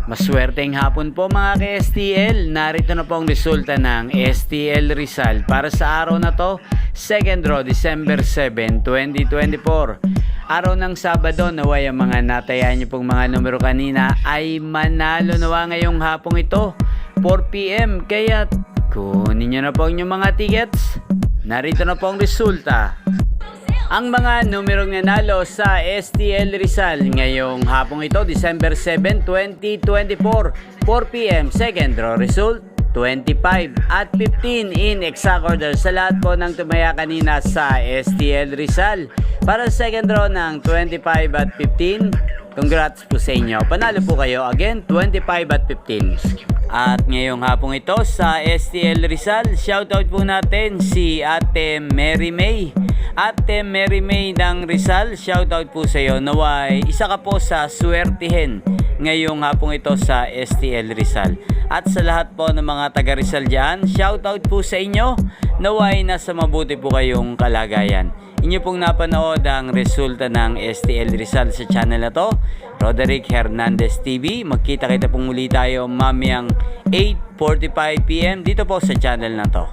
Maswerteng hapon po mga ka-STL. Narito na po ang resulta ng STL Rizal para sa araw na to, second draw, December 7, 2024. Araw ng Sabado, naway ang mga natayaan niyo pong mga numero kanina ay manalo nawa ngayong hapong ito, 4 PM. Kaya kunin niyo na po ang inyong mga tickets. Narito na po ang resulta. Ang mga numerong nanalo sa STL Rizal ngayong hapong ito, December 7, 2024, 4 PM, second draw result, 25 at 15 in exact order sa lahat po ng tumaya kanina sa STL Rizal. Para sa second draw ng 25 at 15, congrats po sa inyo. Panalo po kayo again, 25 at 15. At ngayong hapong ito sa STL Rizal, shoutout po natin si Ate Mary May. Ate Mary May ng Rizal, shoutout po sa iyo. Naway, isa ka po sa swertihin ngayong hapong ito sa STL Rizal. At sa lahat po ng mga taga Rizal dyan, shoutout po sa inyo. Naway, nasa mabuti po kayong kalagayan. Inyo pong napanood ang resulta ng STL Rizal sa channel na to, Roderick Hernandez TV. Magkita-kita pong muli tayo mamayang 8:45 PM dito po sa channel na to.